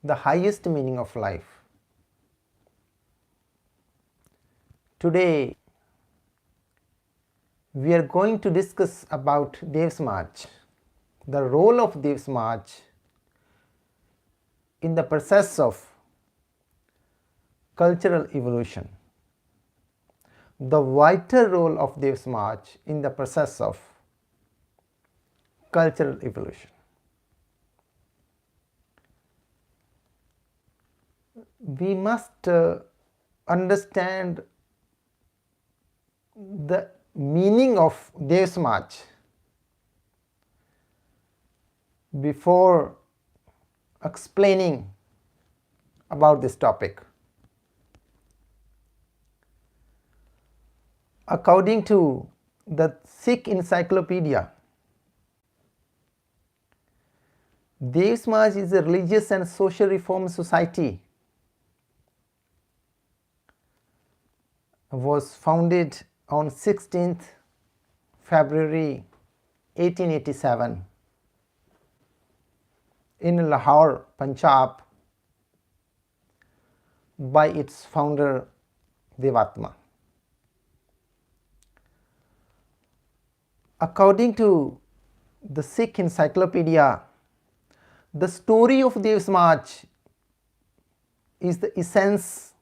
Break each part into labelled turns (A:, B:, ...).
A: the highest meaning of life. Today we are going to discuss about Dev Samaj, the role of Dev Samaj in the process of cultural evolution, the vital role of Dev Samaj in the process of cultural evolution. We must understand the meaning of Dev Samaj before explaining about this topic. According to the Sikh encyclopedia, Dev Samaj is a religious and social reform society. Was founded on 16th February 1887 in Lahore, Punjab by its founder Devatma. According to the Sikh encyclopedia, the story of Dev Samaj is the essence,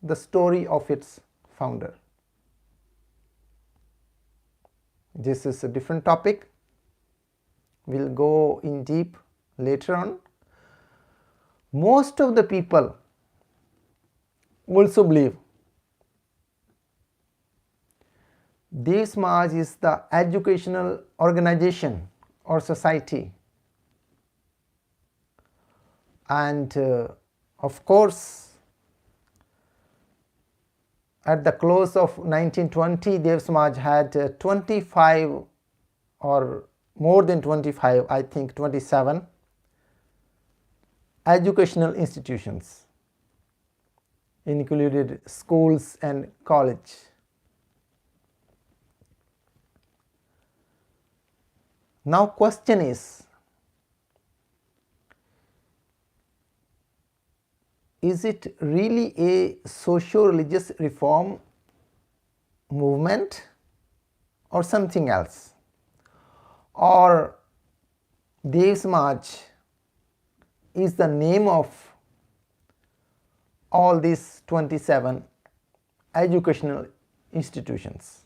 A: the story of its founder. This is a different topic. We will go in deep later on. Most of the people also believe Dev Samaj is the educational organization or society, and of course at the close of 1920, Dev Samaj had 25 or more than 25, I think 27 educational institutions, included schools and college. Now question is it really a socio-religious reform movement or something else? Or Dev Samaj is the name of all these 27 educational institutions?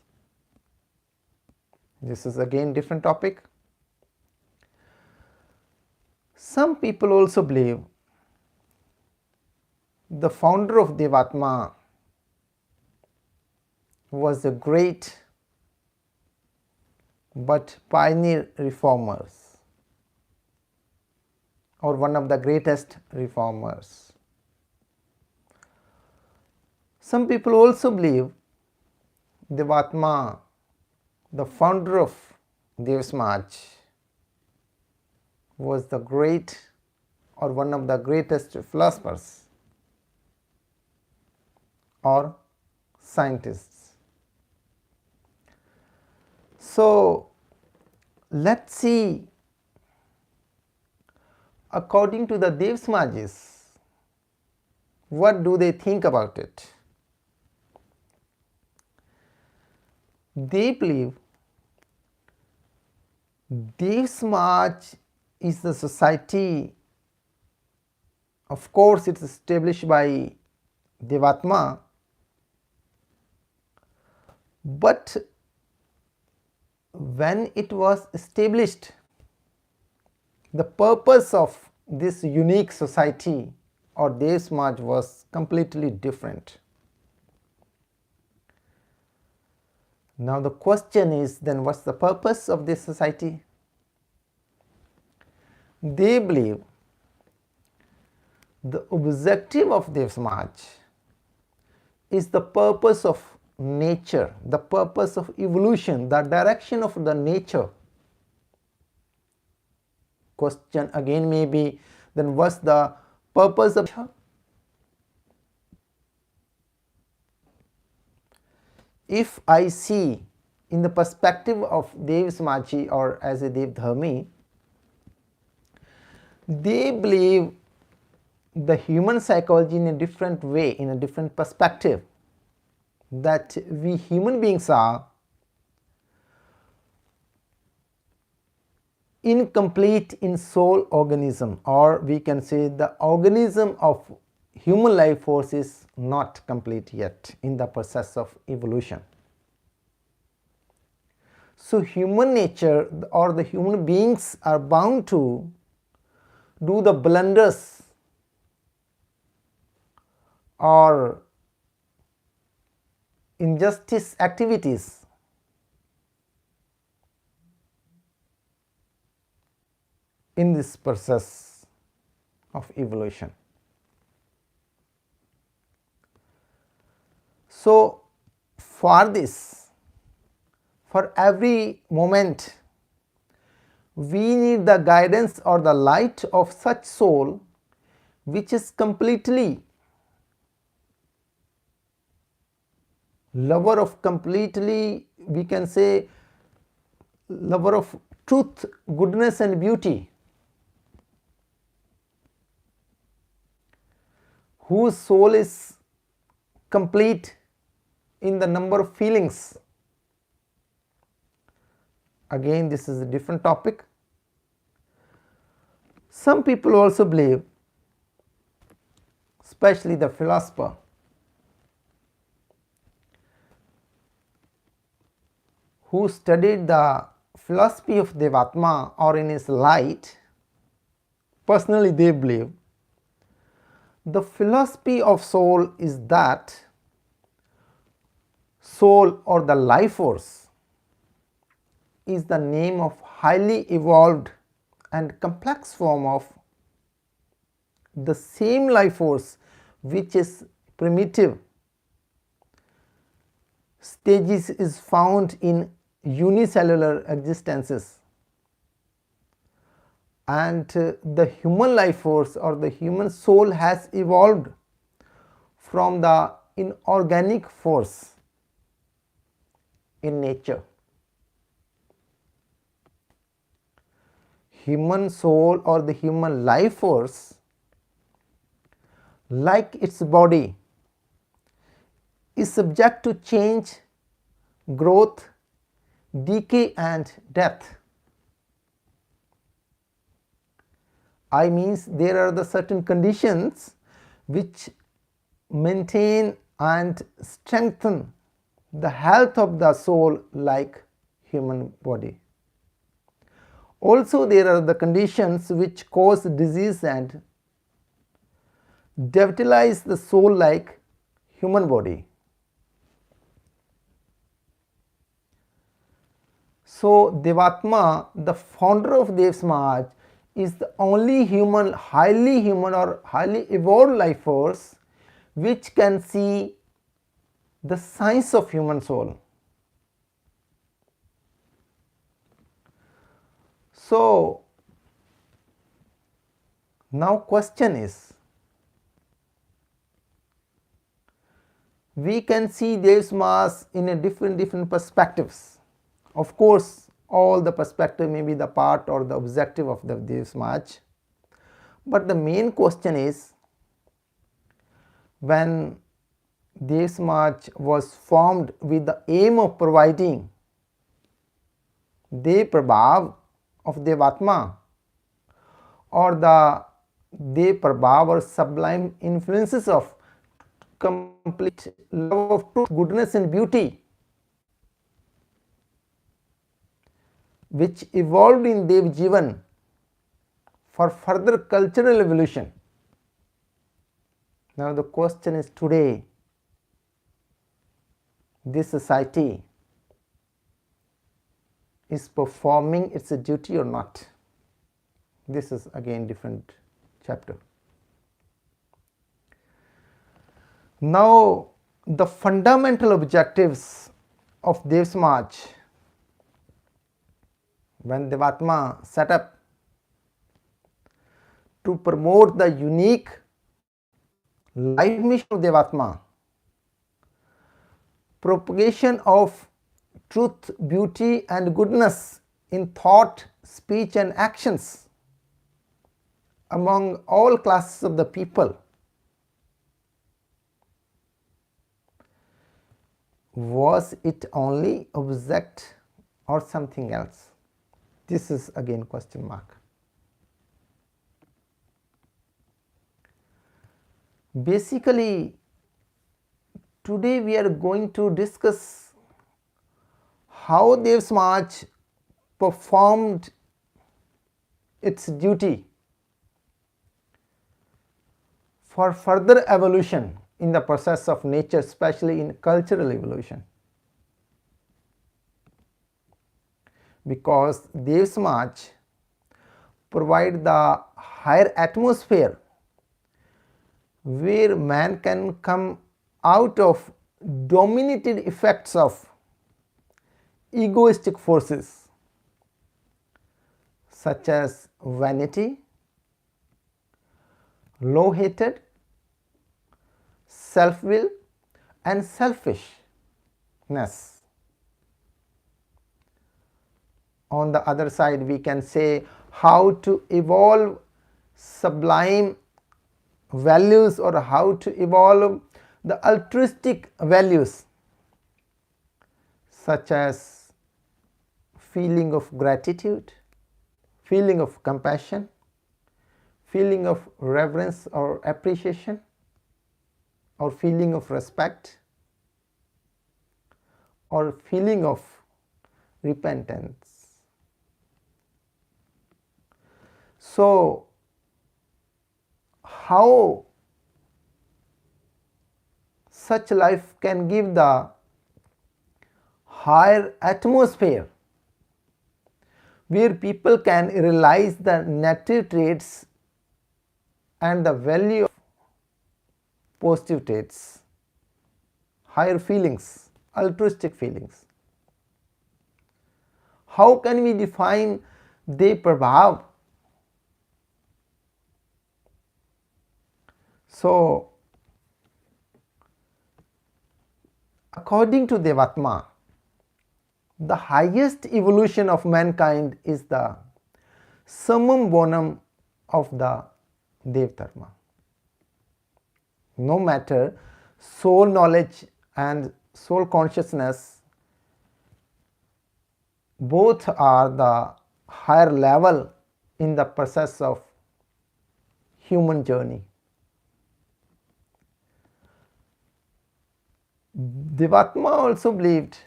A: This is again different topic. Some people also believe the founder of Devatma was a great but pioneer reformers, or one of the greatest reformers. Some people also believe Devatma, the founder of Dev Samaj, was the great or one of the greatest philosophers or scientists. So let's see, according to the Dev Samajis, what do they think about it? They believe Dev Samaj is the society, of course it is established by Devatma, but when it was established, the purpose of this unique society or Dev Samaj was completely different. Now the question is, then what's the purpose of this society? They believe the objective of Dev Samaj is the purpose of nature, the purpose of evolution, the direction of the nature. Question again may be, then what's the purpose of nature? If I see in the perspective of Dev Samaji or as a Dev Dharmi, they believe the human psychology in a different way, in a different perspective, that we human beings are incomplete in soul organism, or we can say the organism of human life force is not complete yet in the process of evolution. So human nature or the human beings are bound to do the blunders or injustice activities in this process of evolution. So for this, for every moment, we need the guidance or the light of such soul which is completely lover of, completely we can say lover of truth, goodness and beauty, whose soul is complete in the number of feelings. Again, this is a different topic. Some people also believe, especially the philosopher, who studied the philosophy of Devatma or in his light, personally they believe the philosophy of soul is that soul or the life force is the name of highly evolved and complex form of the same life force which is primitive stages is found in unicellular existences, and the human life force or the human soul has evolved from the inorganic force in nature. Human soul or the human life force, like its body, is subject to change, growth, decay and death. I means there are the certain conditions which maintain and strengthen the health of the soul like human body. Also there are the conditions which cause disease and devitalize the soul like human body. So Devatma, the founder of Dev Samaj, is the only human, highly human or highly evolved life force which can see the science of human soul. So now question is, we can see Dev Samaj in a different perspectives. Of course, all the perspective may be the part or the objective of the Dev Samaj, but the main question is, when Dev Samaj was formed with the aim of providing Dev Prabhav of Devatma or the Dev Prabhav or sublime influences of complete love of truth, goodness and beauty, which evolved in Dev Jivan for further cultural evolution. Now the question is, today this society is performing its duty or not? This is again different chapter. Now the fundamental objectives of Dev Samaj, when Devatma set up to promote the unique life mission of Devatma, propagation of truth, beauty and goodness in thought, speech and actions, among all classes of the people. Was it only object or something else? This is again question mark. Basically, today we are going to discuss how Dev Samaj performed its duty for further evolution in the process of nature, especially in cultural evolution. Because Dev Samaj provide the higher atmosphere where man can come out of dominated effects of egoistic forces such as vanity, low hatred, self-will and selfishness. On the other side, we can say how to evolve sublime values or how to evolve the altruistic values such as feeling of gratitude, feeling of compassion, feeling of reverence or appreciation, or feeling of respect, or feeling of repentance. So, how such life can give the higher atmosphere where people can realize the native traits and the value of positive traits, higher feelings, altruistic feelings. How can we define De Prabhav? So, according to Devatma, the highest evolution of mankind is the summum bonum of the Dev Dharma. No matter soul knowledge and soul consciousness, both are the higher level in the process of human journey. Devatma also believed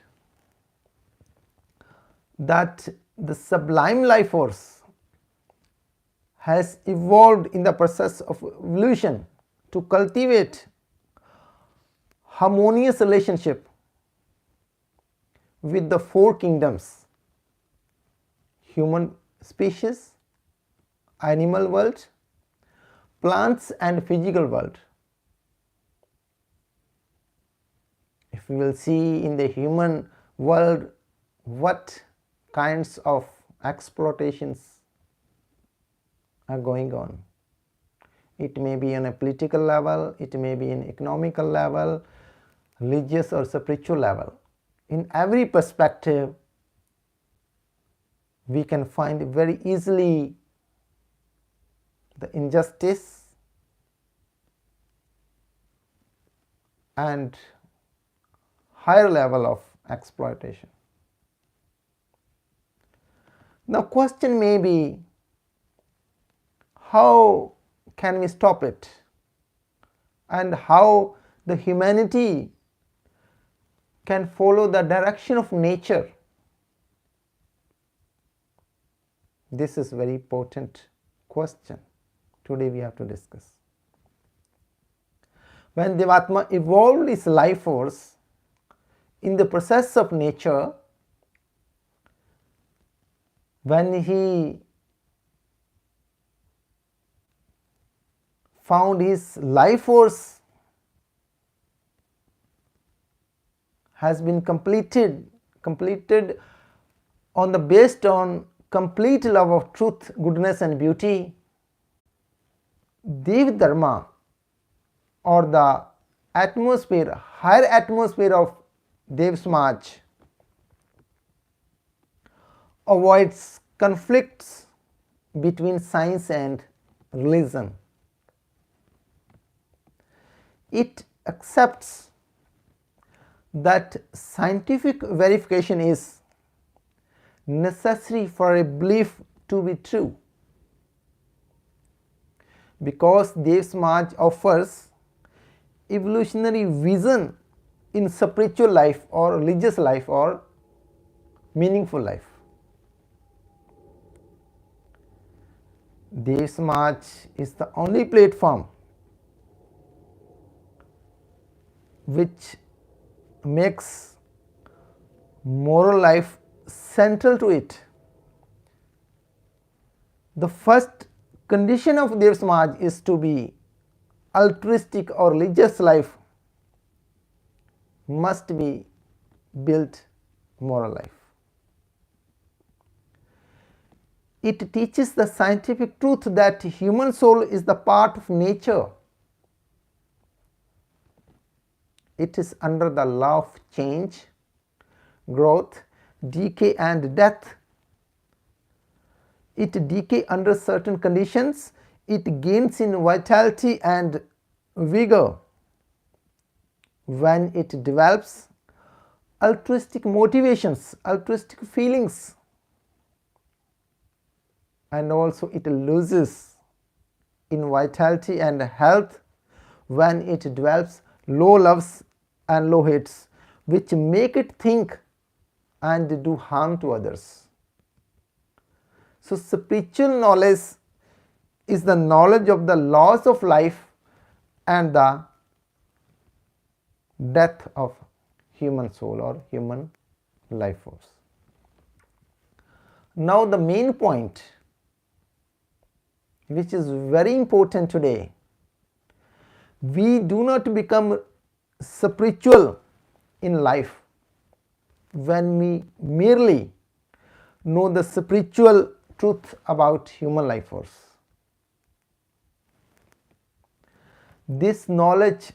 A: that the sublime life force has evolved in the process of evolution to cultivate harmonious relationship with the four kingdoms: human species, animal world, plants and physical world. If we will see in the human world what kinds of exploitations are going on. It may be on a political level, it may be in economical level, religious or spiritual level. In every perspective, we can find very easily the injustice and higher level of exploitation. Now, question may be, how can we stop it, and how the humanity can follow the direction of nature? This is very important question today we have to discuss. When Devatma evolved his life force in the process of nature, when he found his life force has been completed on the based on complete love of truth, goodness and beauty, Dev Dharma or the atmosphere, higher atmosphere of Dev Samaj avoids conflicts between science and religion. It accepts that scientific verification is necessary for a belief to be true, because Dev Samaj offers evolutionary vision in spiritual life or religious life or meaningful life. Dev Samaj is the only platform which makes moral life central to it. The first condition of Dev Samaj is to be altruistic or religious life must be built moral life. It teaches the scientific truth that human soul is the part of nature. It is under the law of change, growth, decay and death. It decays under certain conditions. It gains in vitality and vigor when it develops altruistic motivations, altruistic feelings, and also it loses in vitality and health when it develops low loves and low hates, which make it think and do harm to others. So spiritual knowledge is the knowledge of the laws of life and the death of human soul or human life force. Now the main point, which is very important today, we do not become spiritual in life when we merely know the spiritual truth about human life force. This knowledge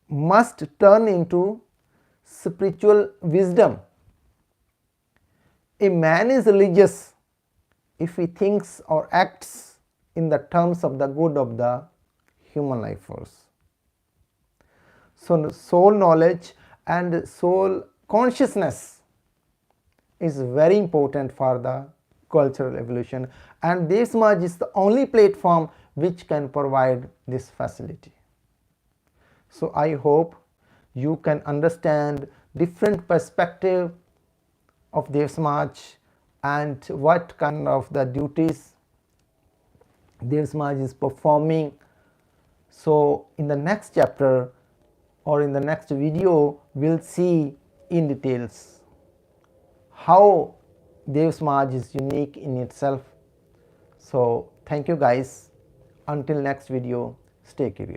A: must turn into spiritual wisdom. A man is religious if he thinks or acts in the terms of the good of the human life force. So soul knowledge and soul consciousness is very important for the cultural evolution, and Dev Samaj is the only platform which can provide this facility. So I hope you can understand different perspective of Dev Samaj and what kind of the duties Dev Samaj is performing. So in the next chapter or in the next video, we'll see in details how Dev Samaj is unique in itself. So thank you guys. Until next video, stay curious.